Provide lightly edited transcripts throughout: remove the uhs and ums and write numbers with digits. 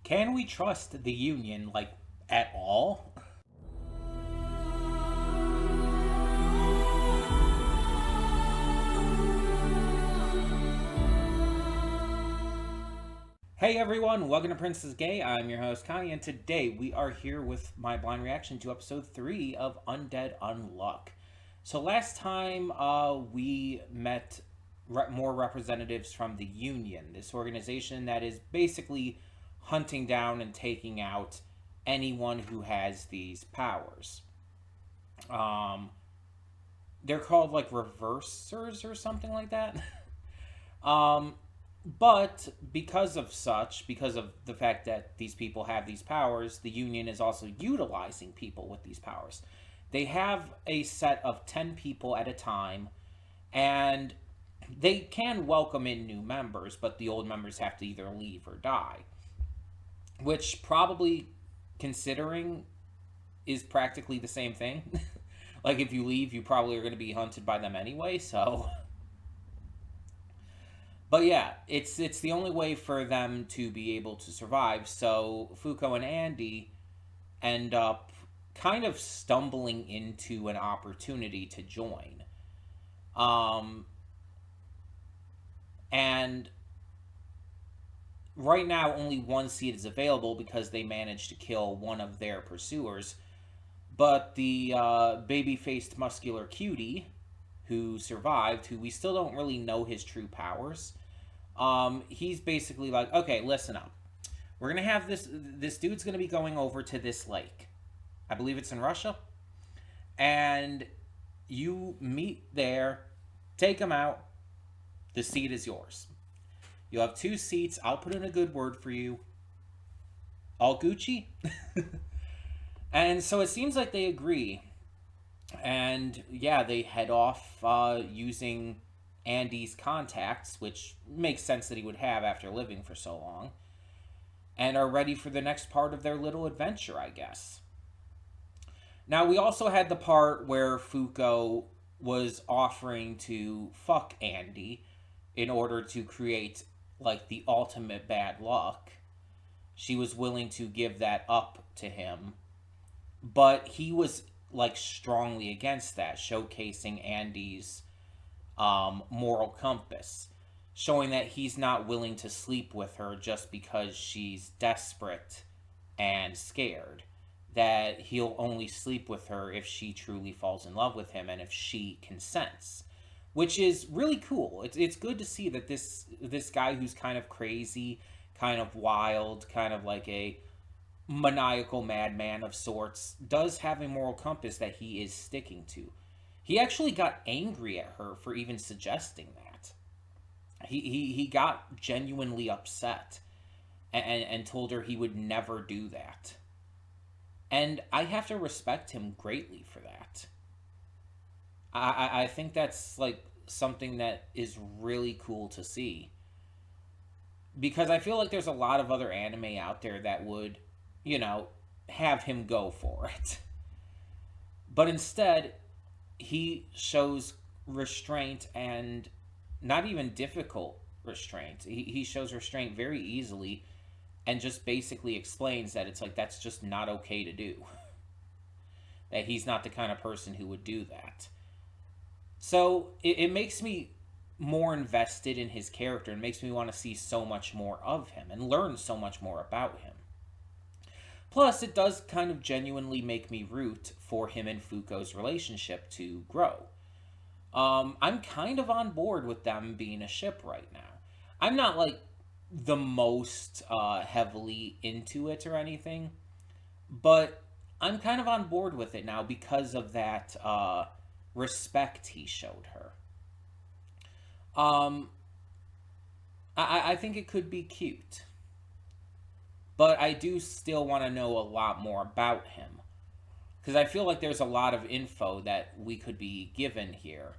Can we trust the Union, like, at all? Hey everyone, welcome to Princess Gay. I'm your host Connie, and today we are here with my blind reaction to episode 3 of Undead Unluck. So last time we met more representatives from the Union, this organization that is basically hunting down and taking out anyone who has these powers. They're called like reversers or something like that. But because of the fact that these people have these powers, the Union is also utilizing people with these powers. They have a set of 10 people at a time, and they can welcome in new members, but the old members have to either leave or die. Which, probably considering, is practically the same thing. Like, if you leave, you probably are going to be hunted by them anyway, so... But yeah, it's the only way for them to be able to survive. So Fuko and Andy end up kind of stumbling into an opportunity to join. And right now only one seat is available because they managed to kill one of their pursuers. But the baby-faced muscular cutie who survived, who we still don't really know his true powers, he's basically like, okay, listen up. We're going to have this dude's going to be going over to this lake. I believe it's in Russia. And you meet there, take him out. The seat is yours. You'll have 2 seats. I'll put in a good word for you. All Gucci? And so it seems like they agree. And yeah, they head off using Andy's contacts, which makes sense that he would have after living for so long, and are ready for the next part of their little adventure, I guess. Now, we also had the part where Fuko was offering to fuck Andy in order to create, like, the ultimate bad luck. She was willing to give that up to him, but he was, like, strongly against that, showcasing Andy's moral compass, showing that he's not willing to sleep with her just because she's desperate and scared, that he'll only sleep with her if she truly falls in love with him and if she consents, which is really cool. It's good to see that this guy who's kind of crazy, kind of wild, kind of like a maniacal madman of sorts, does have a moral compass that he is sticking to. He actually got angry at her for even suggesting that. He got genuinely upset and told her he would never do that. And I have to respect him greatly for that. I think that's like something that is really cool to see. Because I feel like there's a lot of other anime out there that would, have him go for it. But instead, he shows restraint, and not even difficult restraint. He shows restraint very easily and just basically explains that it's like, that's just not okay to do. That he's not the kind of person who would do that. So it makes me more invested in his character and makes me want to see so much more of him and learn so much more about him. Plus, it does kind of genuinely make me root for him and Fuko's relationship to grow. I'm kind of on board with them being a ship right now. I'm not, like, the most heavily into it or anything, but I'm kind of on board with it now because of that respect he showed her. I think it could be cute. But I do still want to know a lot more about him. Because I feel like there's a lot of info that we could be given here.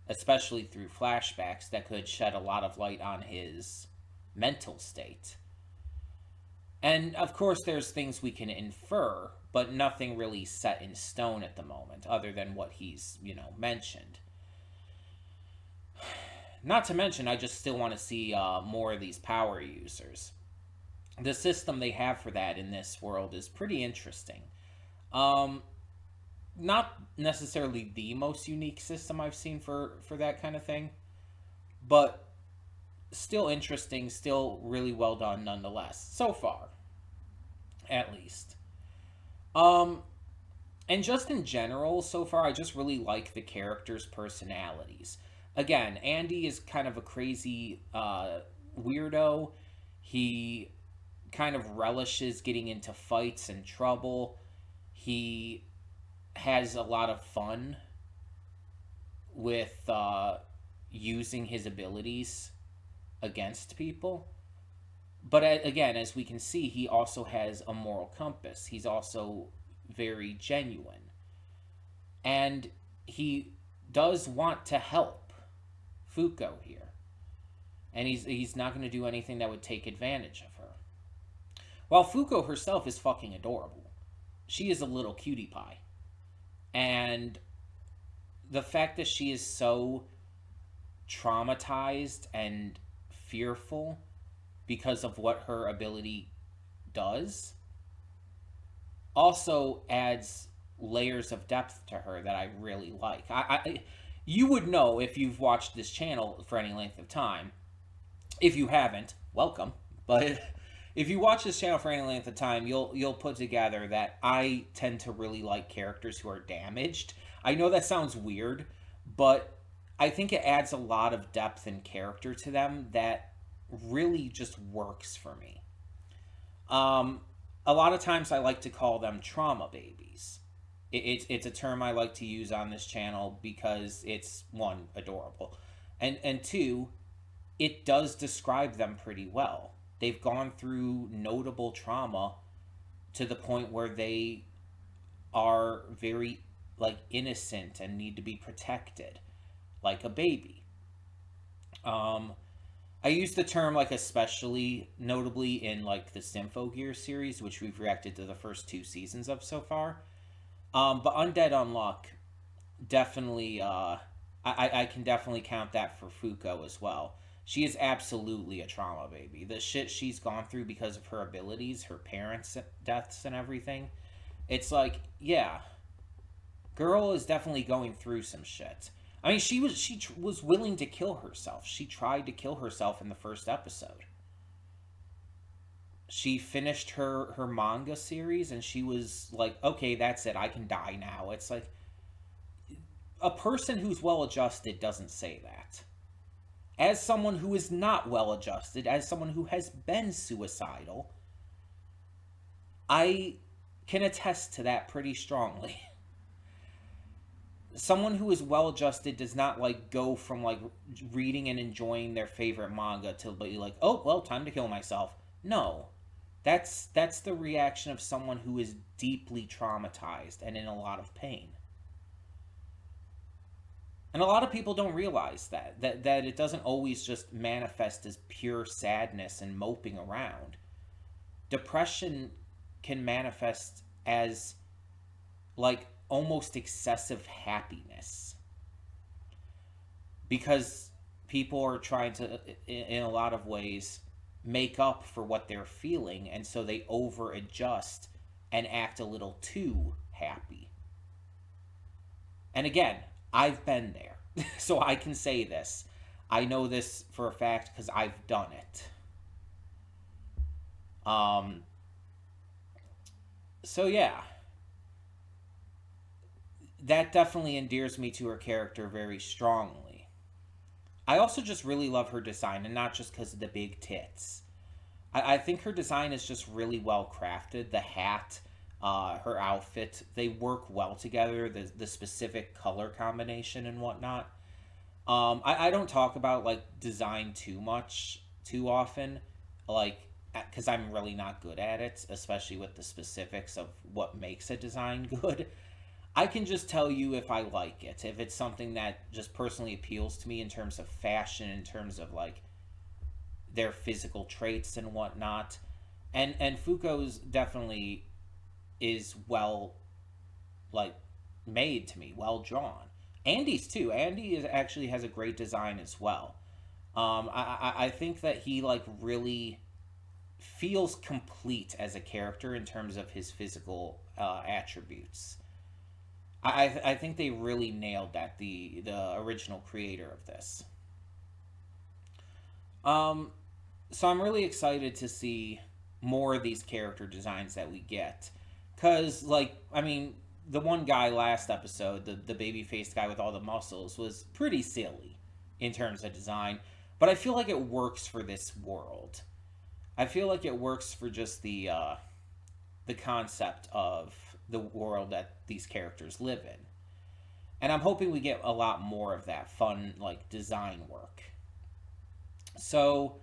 Especially through flashbacks that could shed a lot of light on his mental state. And of course there's things we can infer, but nothing really set in stone at the moment, other than what he's, mentioned. Not to mention, I just still want to see more of these power users. the system they have for that in this world is pretty interesting. Um, Not necessarily the most unique system I've seen for that kind of thing, but still interesting, still really well done nonetheless. So far, at least. Um, and just in general, so far, I just really like the characters' personalities. Again, Andy is kind of a crazy weirdo. He kind of relishes getting into fights and trouble. He has a lot of fun with using his abilities against people. But again, as we can see, he also has a moral compass. He's also very genuine. And he does want to help Fuko here. And he's not going to do anything that would take advantage of her. While Fuko herself is fucking adorable. She is a little cutie pie. And the fact that she is so traumatized and fearful because of what her ability does also adds layers of depth to her that I really like. You would know if you've watched this channel for any length of time. If you haven't, welcome. But if you watch this channel for any length of time, you'll put together that I tend to really like characters who are damaged. I know that sounds weird, but I think it adds a lot of depth and character to them that really just works for me. A lot of times I like to call them trauma babies. It's a term I like to use on this channel because it's, one, adorable, and two, it does describe them pretty well. They've gone through notable trauma to the point where they are very innocent and need to be protected like a baby. I use the term especially notably in the Symphogear series, which we've reacted to the first 2 seasons of so far. But Undead Unluck definitely I can definitely count that for Fuko as well. She is absolutely a trauma baby. The shit she's gone through because of her abilities, her parents' deaths and everything. It's yeah, girl is definitely going through some shit. I mean, she was willing to kill herself. She tried to kill herself in the first episode. She finished her manga series and she was like, okay, that's it. I can die now. It's a person who's well adjusted doesn't say that. As someone who is not well adjusted, as someone who has been suicidal, I can attest to that pretty strongly. Someone who is well adjusted does not go from reading and enjoying their favorite manga to be oh well, time to kill myself. No. That's the reaction of someone who is deeply traumatized and in a lot of pain. And a lot of people don't realize that it doesn't always just manifest as pure sadness and moping around. Depression can manifest as almost excessive happiness. Because people are trying to, in a lot of ways, make up for what they're feeling, and so they over adjust and act a little too happy. And again, I've been there, so I can say this. I know this for a fact because I've done it. So yeah, that definitely endears me to her character very strongly. I also just really love her design, and not just because of the big tits. I think her design is just really well crafted. The hat, her outfit, they work well together. The specific color combination and whatnot. I don't talk about design too often, because I'm really not good at it, especially with the specifics of what makes a design good. I can just tell you if I like it, if it's something that just personally appeals to me in terms of fashion, in terms of their physical traits and whatnot. And Fuko's definitely is well made to me, well drawn. Andy's too. Andy actually has a great design as well. I think that he really feels complete as a character in terms of his physical attributes. I think they really nailed that, the original creator of this. Um, so I'm really excited to see more of these character designs that we get. Because, like, I mean, the one guy last episode, the baby faced guy with all the muscles, was pretty silly in terms of design. But I feel like it works for this world. I feel like it works for just the concept of the world that these characters live in. And I'm hoping we get a lot more of that fun, like, design work. So,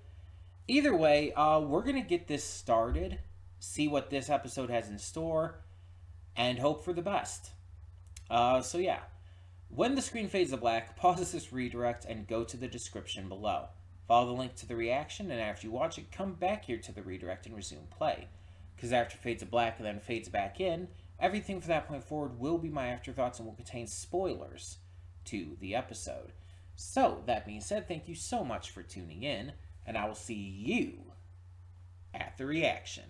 either way, we're going to get this started, see what this episode has in store, and hope for the best. So, yeah. When the screen fades to black, pause this redirect and go to the description below. Follow the link to the reaction, and after you watch it, come back here to the redirect and resume play. Because after it fades to black and then fades back in, everything from that point forward will be my afterthoughts and will contain spoilers to the episode. So, that being said, thank you so much for tuning in, and I will see you at the reaction.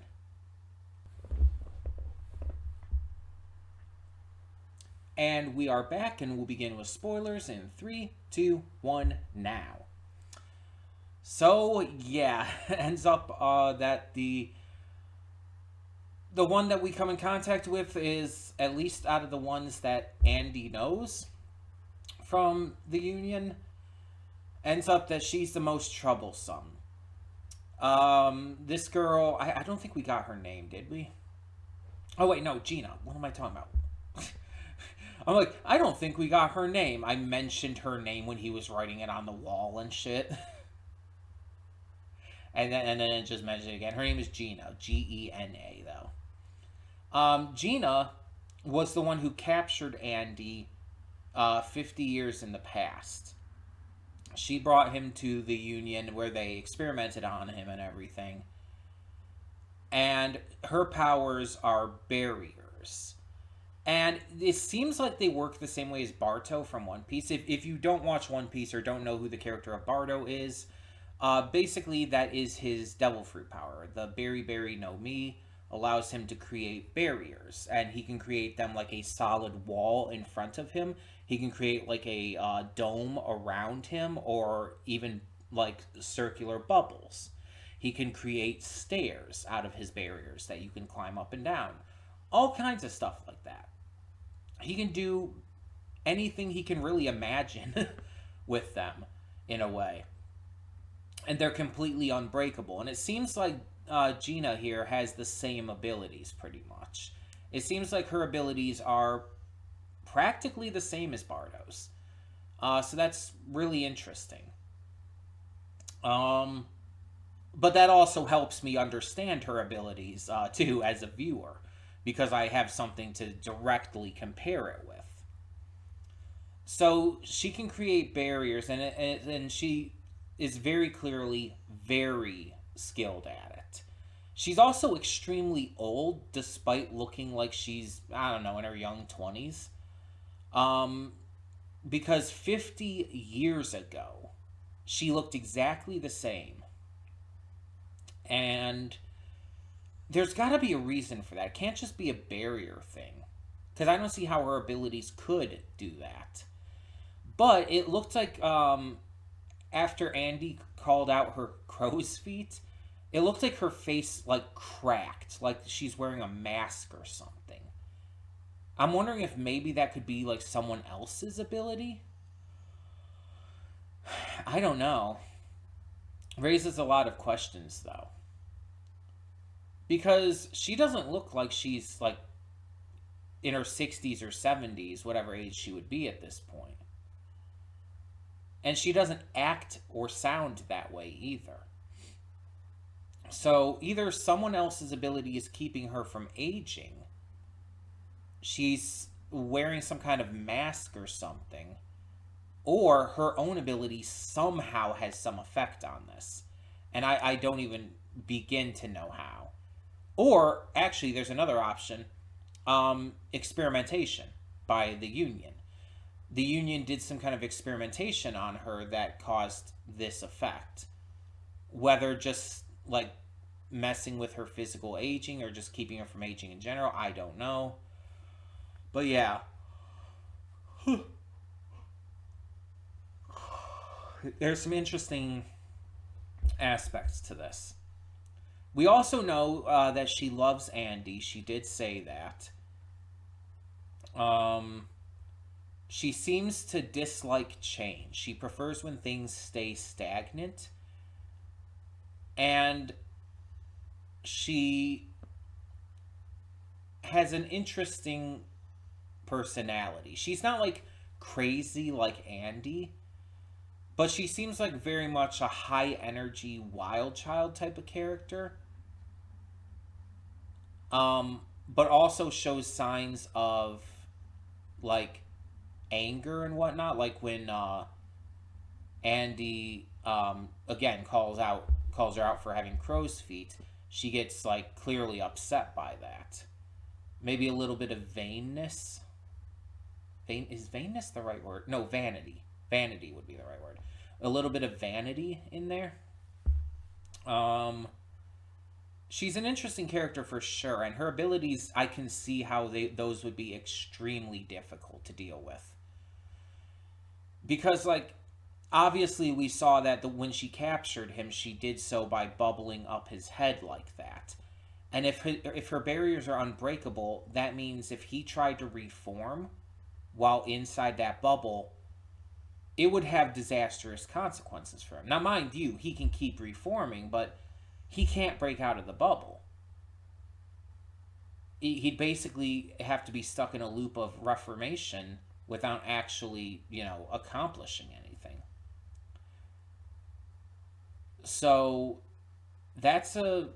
And we are back, and we'll begin with spoilers in 3, 2, 1, now. So, yeah, ends up that the one that we come in contact with is, at least out of the ones that Andy knows from the Union, ends up that she's the most troublesome. This girl, I don't think we got her name, did we? Oh, wait, no, Gina. What am I talking about? I'm like, I don't think we got her name. I mentioned her name when he was writing it on the wall and shit. and then it just mentioned it again. Her name is Gina. Gena, though. Gina was the one who captured Andy 50 years in the past. She brought him to the Union where they experimented on him and everything. And her powers are barriers. And it seems like they work the same way as Barto from One Piece. If you don't watch One Piece or don't know who the character of Barto is, basically that is his devil fruit power. The Berry Berry no Mi allows him to create barriers. And he can create them like a solid wall in front of him. He can create like a dome around him, or even like circular bubbles. He can create stairs out of his barriers that you can climb up and down. All kinds of stuff like that. He can do anything he can really imagine with them, in a way. And they're completely unbreakable. And it seems like Gina here has the same abilities, pretty much. It seems like her abilities are practically the same as Bardo's. So that's really interesting. But that also helps me understand her abilities, too, as a viewer, because I have something to directly compare it with. So she can create barriers, and she is very clearly very skilled at it. She's also extremely old, despite looking like she's, I don't know, in her young 20s. Because 50 years ago, she looked exactly the same. And there's got to be a reason for that. It can't just be a barrier thing. Because I don't see how her abilities could do that. But it looked like after Andy called out her crow's feet, it looked like her face like cracked. Like she's wearing a mask or something. I'm wondering if maybe that could be like someone else's ability. I don't know. Raises a lot of questions, though. Because she doesn't look like she's, like, in her 60s or 70s, whatever age she would be at this point. And she doesn't act or sound that way either. So either someone else's ability is keeping her from aging, she's wearing some kind of mask or something, or her own ability somehow has some effect on this. And I don't even begin to know how. Or, actually, there's another option. Experimentation by the Union. The Union did some kind of experimentation on her that caused this effect. Whether just, like, messing with her physical aging or just keeping her from aging in general. I don't know. But yeah. There's some interesting aspects to this. We also know that she loves Andy. She did say that. Um, she seems to dislike change. She prefers when things stay stagnant. And she has an interesting personality. She's not like crazy like Andy, but she seems like very much a high energy wild child type of character. But also shows signs of like anger and whatnot, like when Andy again calls her out for having crow's feet. She gets like clearly upset by that. Maybe a little bit of vainness. Is vainness the right word? No, vanity. Vanity would be the right word. A little bit of vanity in there. She's an interesting character for sure, and her abilities, I can see how those would be extremely difficult to deal with. Because, like, obviously we saw that when she captured him, she did so by bubbling up his head like that. And if her barriers are unbreakable, that means if he tried to reform while inside that bubble, it would have disastrous consequences for him. Now, mind you, he can keep reforming, but he can't break out of the bubble. He'd basically have to be stuck in a loop of reformation without actually, accomplishing anything. So that's a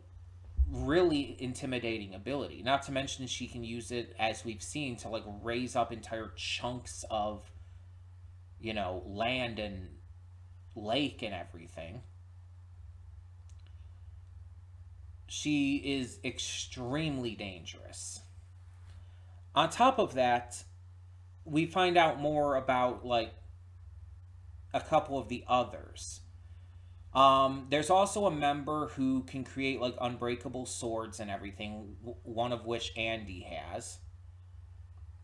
really intimidating ability. Not to mention she can use it, as we've seen, to like raise up entire chunks of, land and lake and everything. She is extremely dangerous. On top of that, we find out more about like a couple of the others. There's also a member who can create like unbreakable swords and everything, one of which Andy has.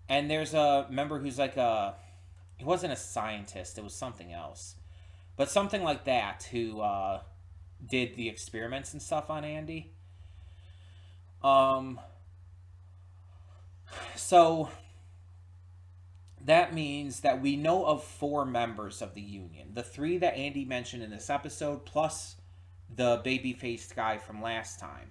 And there's a member who's like he wasn't a scientist, it was something else. But something like that, who did the experiments and stuff on Andy. So that means that we know of 4 members of the Union. The 3 that Andy mentioned in this episode, plus the baby-faced guy from last time.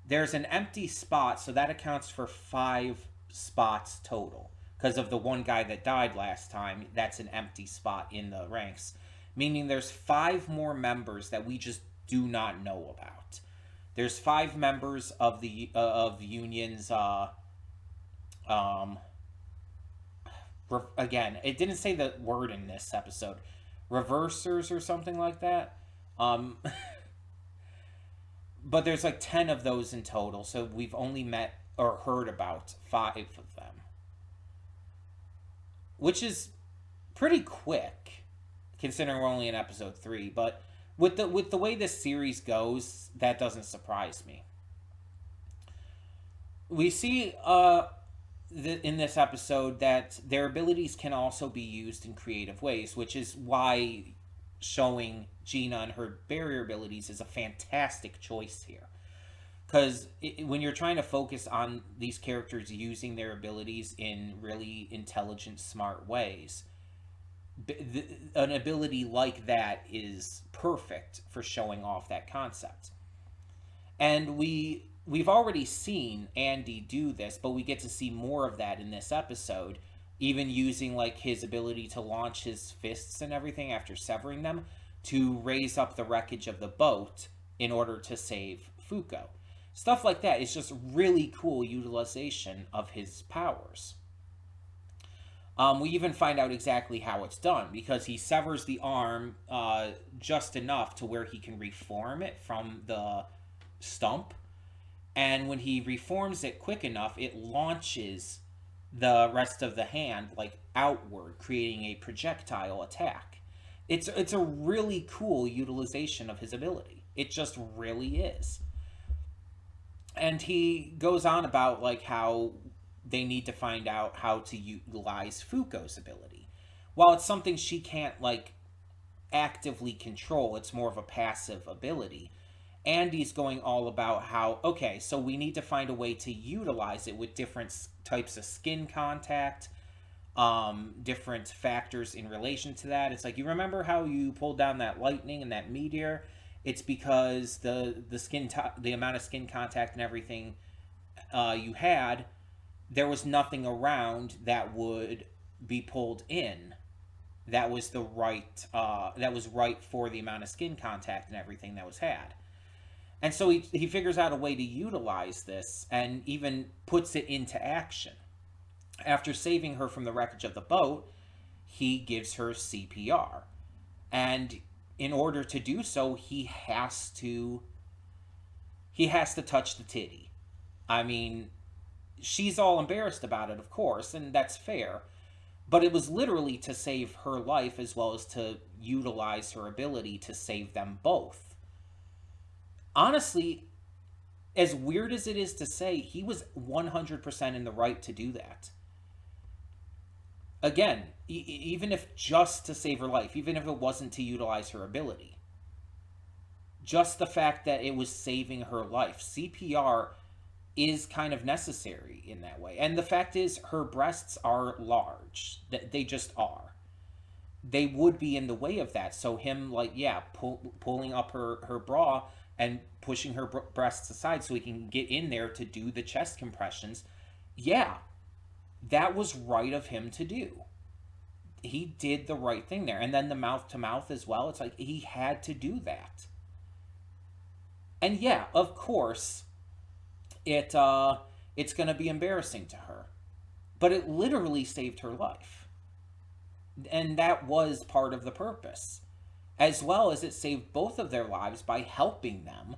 There's an empty spot, so that accounts for 5 spots total. Because of the one guy that died last time, that's an empty spot in the ranks. Meaning there's 5 more members that we just do not know about. There's 5 members of the Union's again, it didn't say the word in this episode, reversers or something like that. But there's like 10 of those in total, so we've only met or heard about 5 of them, which is pretty quick considering we're only in episode 3. But with the way this series goes, that doesn't surprise me. We see in this episode that their abilities can also be used in creative ways, which is why showing Gina and her barrier abilities is a fantastic choice here. Because when you're trying to focus on these characters using their abilities in really intelligent, smart ways, an ability like that is perfect for showing off that concept. And we've already seen Andy do this, but we get to see more of that in this episode, even using like his ability to launch his fists and everything after severing them to raise up the wreckage of the boat in order to save Fuko. Stuff like that is just really cool utilization of his powers. We even find out exactly how it's done, because he severs the arm just enough to where he can reform it from the stump. And when he reforms it quick enough, it launches the rest of the hand like outward, creating a projectile attack. It's a really cool utilization of his ability. It just really is. And he goes on about like how they need to find out how to utilize Fuko's ability. While it's something she can't like actively control, it's more of a passive ability. Andy's going all about how, okay, so we need to find a way to utilize it with different types of skin contact, different factors in relation to that. It's like, you remember how you pulled down that lightning and that meteor? It's because the amount of skin contact and everything you had, there was nothing around that would be pulled in. That was the right. That was right for the amount of skin contact and everything that was had. And so he figures out a way to utilize this and even puts it into action. After saving her from the wreckage of the boat, he gives her CPR. And in order to do so, he has to touch the titty. I mean, she's all embarrassed about it, of course, and that's fair. But it was literally to save her life as well as to utilize her ability to save them both. Honestly, as weird as it is to say, he was 100% in the right to do that. Again, even if just to save her life, even if it wasn't to utilize her ability, just the fact that it was saving her life. CPR is kind of necessary in that way. And the fact is, her breasts are large. They just are. They would be in the way of that. So him, like, yeah, pulling up her bra and pushing her breasts aside so he can get in there to do the chest compressions, yeah, that was right of him to do. He did the right thing there. And then the mouth to mouth as well. It's like he had to do that. And yeah, of course, it's going to be embarrassing to her. But it literally saved her life. And that was part of the purpose. As well as it saved both of their lives by helping them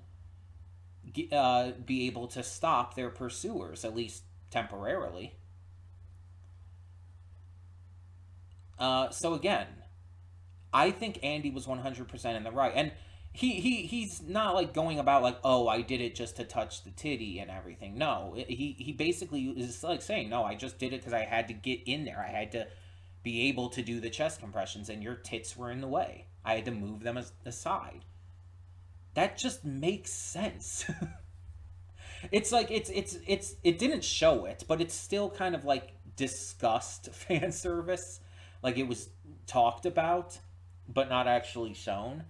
be able to stop their pursuers, at least temporarily. So again, I think Andy was 100% in the right. And he's not like going about like, oh, I did it just to touch the titty and everything. No, he basically is like saying, no, I just did it because I had to get in there. I had to be able to do the chest compressions, and your tits were in the way. I had to move them aside. That just makes sense. It's like it didn't show it, but it's still kind of like discussed fan service. Like it was talked about, but not actually shown.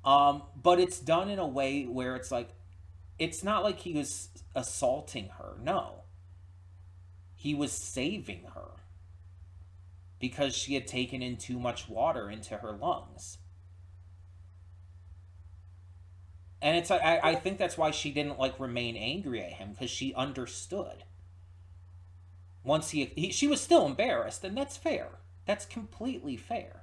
But it's done in a way where it's like, it's not like he was assaulting her. No. He was saving her because she had taken in too much water into her lungs. And it's like, I think that's why she didn't like remain angry at him, because she understood. Once she was still embarrassed, and that's fair. That's completely fair.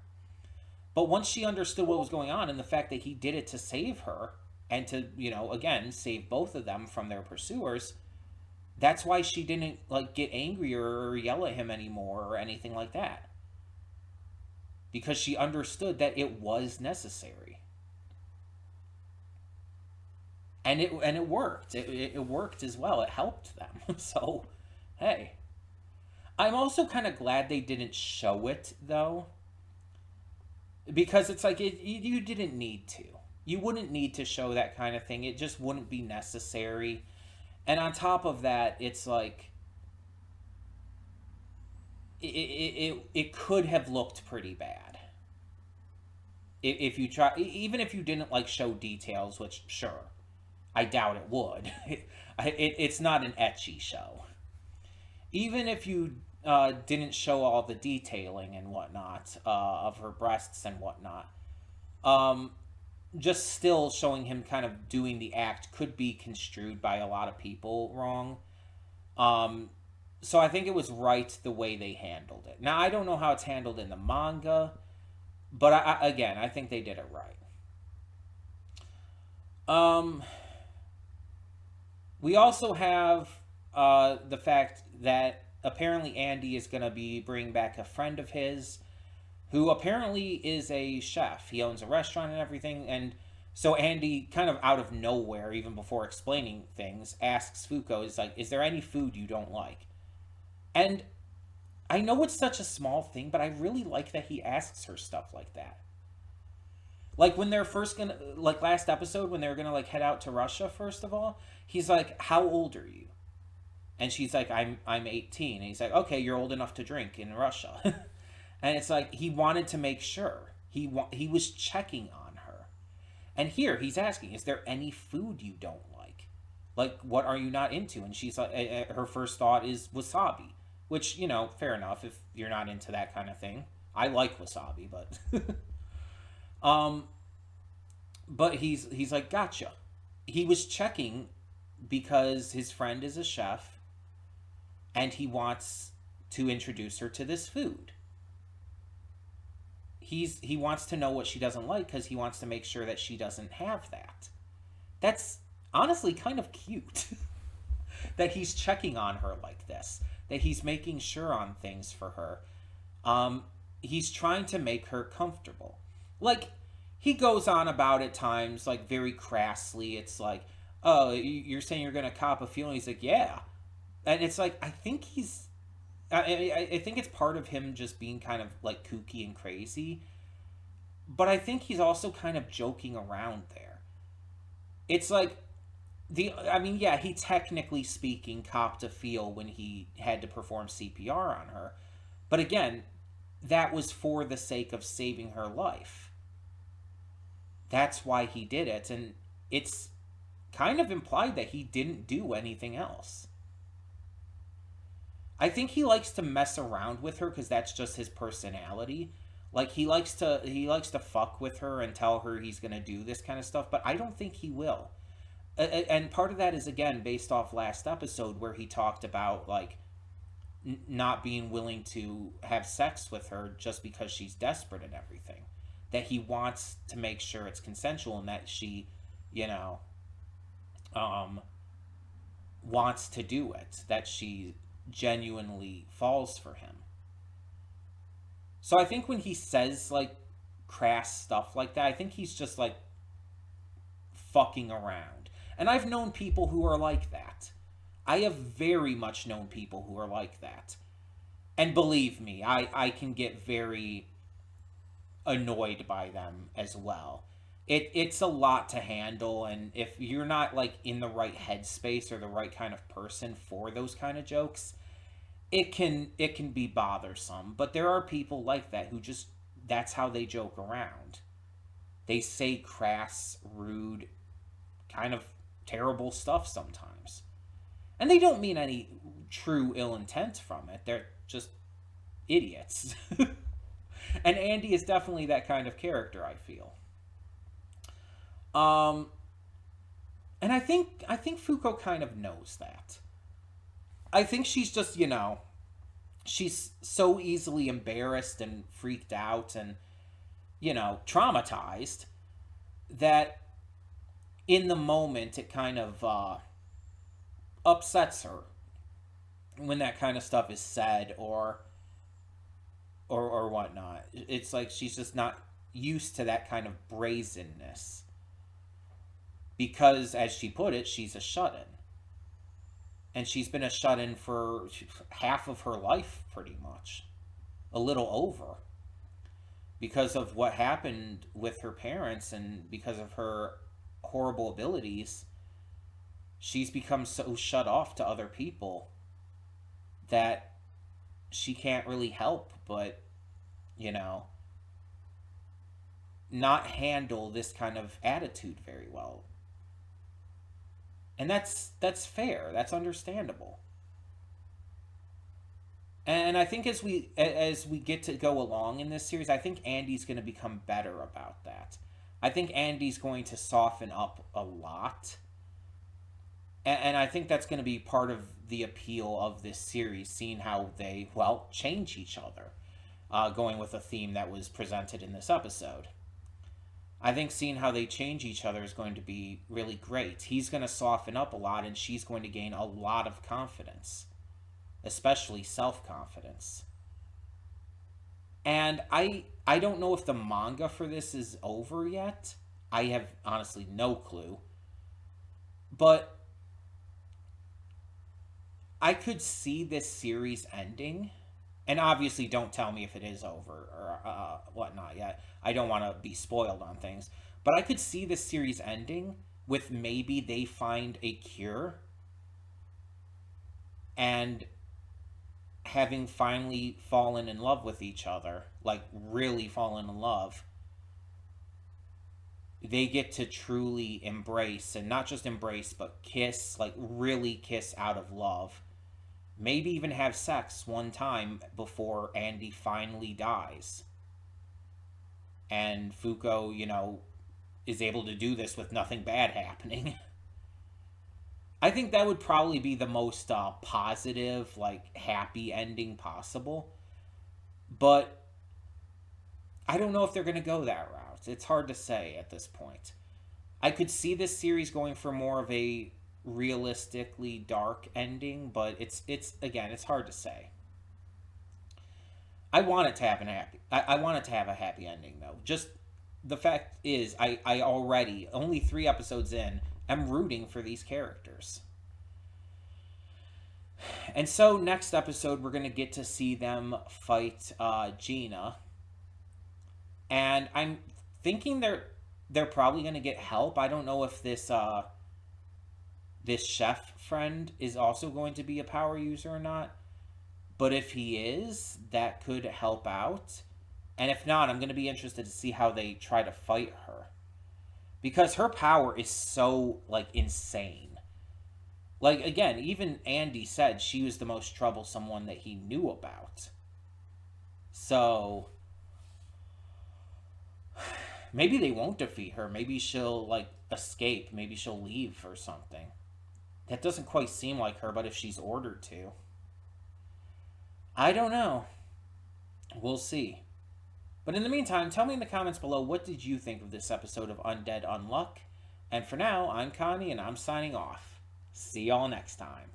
But once she understood what was going on and the fact that he did it to save her and to, again, save both of them from their pursuers, that's why she didn't like get angry or yell at him anymore or anything like that. Because she understood that it was necessary. And it worked. It worked as well. It helped them. So, hey. I'm also kind of glad they didn't show it, though. Because it's like, you didn't need to. You wouldn't need to show that kind of thing. It just wouldn't be necessary. And on top of that, it's like, it could have looked pretty bad. If you try, even if you didn't like show details, which sure, I doubt it would. It's not an ecchi show. Even if you didn't show all the detailing and whatnot of her breasts and whatnot, just still showing him kind of doing the act could be construed by a lot of people wrong. So I think it was right the way they handled it. Now, I don't know how it's handled in the manga, but again, I think they did it right. We also have the fact that apparently Andy is going to be bringing back a friend of his who apparently is a chef. He owns a restaurant and everything, and So Andy, kind of out of nowhere, even before explaining things, asks Fuko, "Is like, is there any food you don't like?" And I know it's such a small thing, but I really like that he asks her stuff like that. Like when they're first gonna, like last episode, when they're gonna like head out to Russia, first of all, he's like, "How old are you?" And she's like, I'm 18." And he's like, "Okay, you're old enough to drink in Russia." And it's like he wanted to make sure. He was checking on her. And here he's asking, "Is there any food you don't like? Like what are you not into?" And she's like, her first thought is wasabi, which, fair enough if you're not into that kind of thing. I like wasabi, but um but he's like, "Gotcha." He was checking because his friend is a chef and he wants to introduce her to this food. He wants to know what she doesn't like because he wants to make sure that she doesn't have that. That's honestly kind of cute. That he's checking on her like this, that he's making sure on things for her. He's trying to make her comfortable. Like, he goes on about at times, like, very crassly. It's like, "Oh, you're saying you're going to cop a feeling?" He's like, "Yeah." And it's like, I think he's. I think it's part of him just being kind of, like, kooky and crazy. But I think he's also kind of joking around there. It's like, yeah, he technically speaking copped a feel when he had to perform CPR on her. But again, that was for the sake of saving her life. That's why he did it. And it's kind of implied that he didn't do anything else. I think he likes to mess around with her because that's just his personality. Like he likes to fuck with her and tell her he's gonna do this kind of stuff, but I don't think he will. And part of that is again based off last episode where he talked about like not being willing to have sex with her just because she's desperate and everything. That he wants to make sure it's consensual and that she, you know, um, wants to do it. That she genuinely falls for him. So I think when he says like crass stuff like that, I think he's just like fucking around. And I've known people who are like that. I have very much known people who are like that. And believe me, I can get very annoyed by them as well. It's a lot to handle, and if you're not like in the right headspace or the right kind of person for those kind of jokes, it can be bothersome. But there are people like that who just that's how they joke around. They say crass, rude, kind of terrible stuff sometimes. And they don't mean any true ill intent from it. They're just idiots. And Andy is definitely that kind of character, I feel. Um and I think Fuko kind of knows that. I think she's just, she's so easily embarrassed and freaked out and, traumatized that in the moment it kind of upsets her when that kind of stuff is said or whatnot. It's like she's just not used to that kind of brazenness because, as she put it, she's a shut-in, and she's been a shut-in for half of her life, pretty much, a little over, because of what happened with her parents and because of her horrible abilities. She's become so shut off to other people that she can't really help but, you know, not handle this kind of attitude very well. And that's fair. That's understandable. And I think as we get to go along in this series, I think Andy's going to become better about that. I think Andy's going to soften up a lot. And I think that's going to be part of the appeal of this series, seeing how they, well, change each other, going with a theme that was presented in this episode. I think seeing how they change each other is going to be really great. He's going to soften up a lot, and she's going to gain a lot of confidence, especially self-confidence. And I don't know if the manga for this is over yet. I have honestly no clue. But I could see this series ending. And obviously, don't tell me if it is over or whatnot yet. I don't want to be spoiled on things. But I could see this series ending with maybe they find a cure and having finally fallen in love with each other, like really fallen in love, they get to truly embrace, and not just embrace, but kiss, like really kiss out of love. Maybe even have sex one time before Andy finally dies. And Fuko, is able to do this with nothing bad happening. I think that would probably be the most positive, like happy ending possible. But I don't know if they're going to go that route. It's hard to say at this point. I could see this series going for more of a realistically dark ending, but it's again, it's hard to say. I want it to have an happy. I want it to have a happy ending though. Just the fact is, I already only 3 episodes in, am rooting for these characters. And so next episode, we're gonna get to see them fight Gina, and I'm thinking they're probably gonna get help. I don't know if this chef friend is also going to be a power user or not. But if he is, that could help out. And if not, I'm going to be interested to see how they try to fight her. Because her power is so, like, insane. Like, again, even Andy said she was the most troublesome one that he knew about. So, maybe they won't defeat her. Maybe she'll, like, escape. Maybe she'll leave or something. That doesn't quite seem like her, but if she's ordered to. I don't know. We'll see. But in the meantime, tell me in the comments below, what did you think of this episode of Undead Unluck? And for now, I'm Connie, and I'm signing off. See y'all next time.